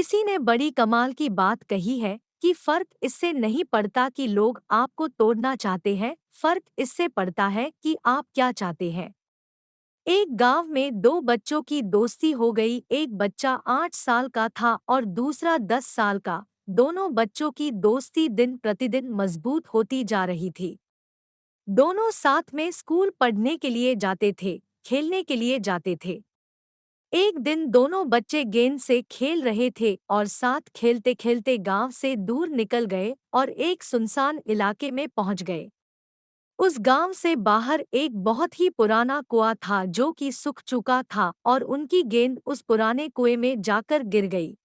किसी ने बड़ी कमाल की बात कही है कि फर्क इससे नहीं पड़ता कि लोग आपको तोड़ना चाहते हैं, फर्क इससे पड़ता है कि आप क्या चाहते हैं। एक गांव में दो बच्चों की दोस्ती हो गई। एक बच्चा 8 साल का था और दूसरा 10 साल का। दोनों बच्चों की दोस्ती दिन प्रतिदिन मजबूत होती जा रही थी। दोनों साथ में स्कूल पढ़ने के लिए जाते थे, खेलने के लिए जाते थे। एक दिन दोनों बच्चे गेंद से खेल रहे थे और साथ खेलते खेलते गांव से दूर निकल गए और एक सुनसान इलाके में पहुंच गए। उस गांव से बाहर एक बहुत ही पुराना कुआं था जो कि सूख चुका था और उनकी गेंद उस पुराने कुएं में जाकर गिर गई।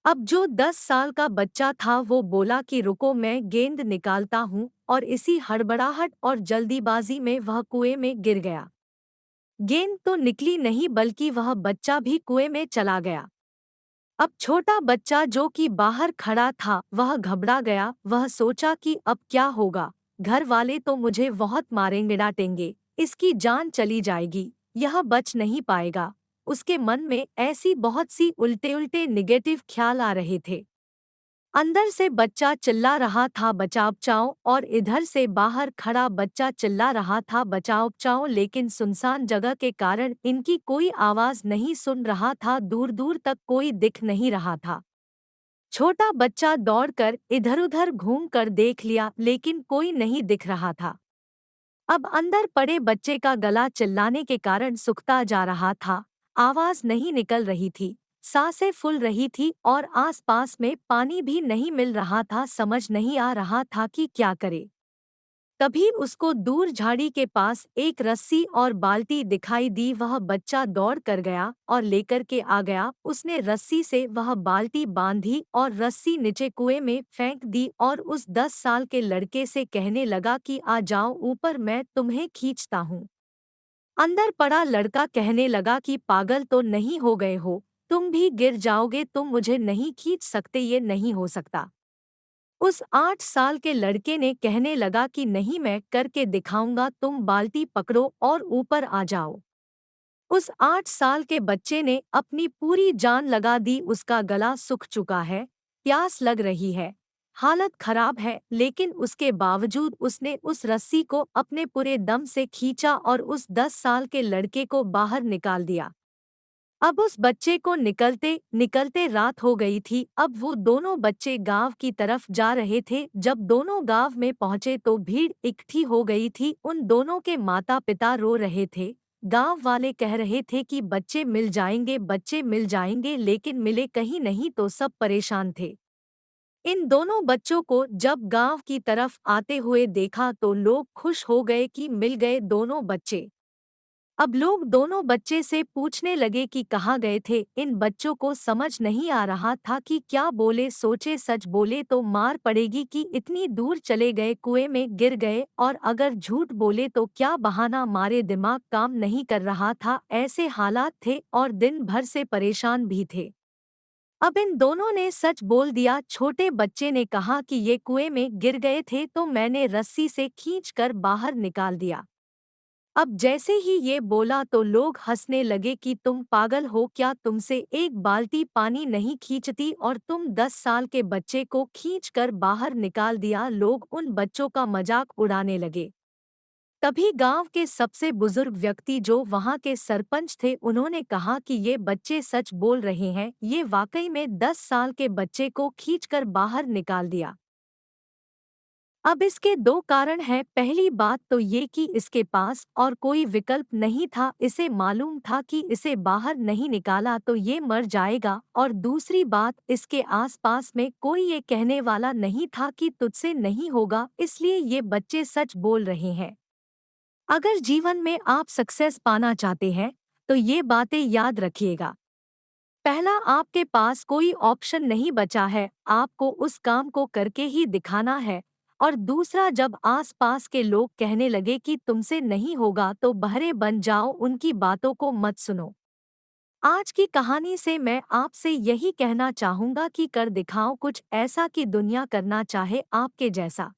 अब जो 10 साल का बच्चा था वो बोला कि रुको, मैं गेंद निकालता हूँ, और इसी हड़बड़ाहट और जल्दीबाजी में वह कुएं में गिर गया। गेंद तो निकली नहीं बल्कि वह बच्चा भी कुएं में चला गया। अब छोटा बच्चा जो कि बाहर खड़ा था वह घबरा गया। वह सोचा कि अब क्या होगा, घर वाले तो मुझे बहुत मारेंगे डांटेंगे, इसकी जान चली जाएगी, यह बच नहीं पाएगा। उसके मन में ऐसी बहुत सी उल्टे उल्टे निगेटिव ख्याल आ रहे थे। अंदर से बच्चा चिल्ला रहा था बचाओ बचाओ, और इधर से बाहर खड़ा बच्चा चिल्ला रहा था बचाओ बचाओ, लेकिन सुनसान जगह के कारण इनकी कोई आवाज नहीं सुन रहा था। दूर दूर तक कोई दिख नहीं रहा था। छोटा बच्चा दौड़कर इधर-उधर घूम कर देख लिया लेकिन कोई नहीं दिख रहा था। अब अंदर पड़े बच्चे का गला चिल्लाने के कारण सूखता जा रहा था। आवाज नहीं निकल रही थी, सांसें फूल रही थी और आसपास में पानी भी नहीं मिल रहा था। समझ नहीं आ रहा था कि क्या करे। तभी उसको दूर झाड़ी के पास एक रस्सी और बाल्टी दिखाई दी। वह बच्चा दौड़ कर गया और लेकर के आ गया। उसने रस्सी से वह बाल्टी बांधी और रस्सी नीचे कुएं में फेंक दी और उस 10 साल के लड़के से कहने लगा कि आ जाओ ऊपर, मैं तुम्हें खींचता हूँ। अंदर पड़ा लड़का कहने लगा कि पागल तो नहीं हो गए हो, तुम भी गिर जाओगे, तुम मुझे नहीं खींच सकते, ये नहीं हो सकता। उस 8 साल के लड़के ने कहने लगा कि नहीं, मैं करके दिखाऊंगा, तुम बाल्टी पकड़ो और ऊपर आ जाओ। उस 8 साल के बच्चे ने अपनी पूरी जान लगा दी। उसका गला सूख चुका है, प्यास लग रही है, हालत खराब है, लेकिन उसके बावजूद उसने उस रस्सी को अपने पूरे दम से खींचा और उस 10 साल के लड़के को बाहर निकाल दिया। अब उस बच्चे को निकलते निकलते रात हो गई थी। अब वो दोनों बच्चे गांव की तरफ जा रहे थे। जब दोनों गांव में पहुंचे तो भीड़ इकट्ठी हो गई थी। उन दोनों के माता पिता रो रहे थे। गांव वाले कह रहे थे कि बच्चे मिल जाएंगे, बच्चे मिल जाएंगे, लेकिन मिले कहीं नहीं। तो सब परेशान थे। इन दोनों बच्चों को जब गांव की तरफ आते हुए देखा तो लोग खुश हो गए कि मिल गए दोनों बच्चे। अब लोग दोनों बच्चे से पूछने लगे कि कहाँ गए थे। इन बच्चों को समझ नहीं आ रहा था कि क्या बोले। सोचे सच बोले तो मार पड़ेगी कि इतनी दूर चले गए, कुएं में गिर गए, और अगर झूठ बोले तो क्या बहाना मारे। दिमाग काम नहीं कर रहा था, ऐसे हालात थे और दिन भर से परेशान भी थे। अब इन दोनों ने सच बोल दिया। छोटे बच्चे ने कहा कि ये कुएं में गिर गए थे तो मैंने रस्सी से खींचकर बाहर निकाल दिया। अब जैसे ही ये बोला तो लोग हंसने लगे कि तुम पागल हो क्या, तुमसे एक बाल्टी पानी नहीं खींचती और तुम 10 साल के बच्चे को खींचकर बाहर निकाल दिया। लोग उन बच्चों का मजाक उड़ाने लगे। तभी गांव के सबसे बुजुर्ग व्यक्ति जो वहां के सरपंच थे, उन्होंने कहा कि ये बच्चे सच बोल रहे हैं, ये वाकई में 10 साल के बच्चे को खींचकर बाहर निकाल दिया। अब इसके दो कारण हैं। पहली बात तो ये कि इसके पास और कोई विकल्प नहीं था। इसे मालूम था कि इसे बाहर नहीं निकाला तो ये मर जाएगा, और दूसरी बात, इसके आसपास में कोई ये कहने वाला नहीं था कि तुझसे नहीं होगा, इसलिए ये बच्चे सच बोल रहे हैं। अगर जीवन में आप सक्सेस पाना चाहते हैं तो ये बातें याद रखिएगा। पहला, आपके पास कोई ऑप्शन नहीं बचा है, आपको उस काम को करके ही दिखाना है। और दूसरा, जब आसपास के लोग कहने लगे कि तुमसे नहीं होगा तो बहरे बन जाओ, उनकी बातों को मत सुनो। आज की कहानी से मैं आपसे यही कहना चाहूंगा कि कर दिखाओ कुछ ऐसा कि दुनिया करना चाहे आपके जैसा।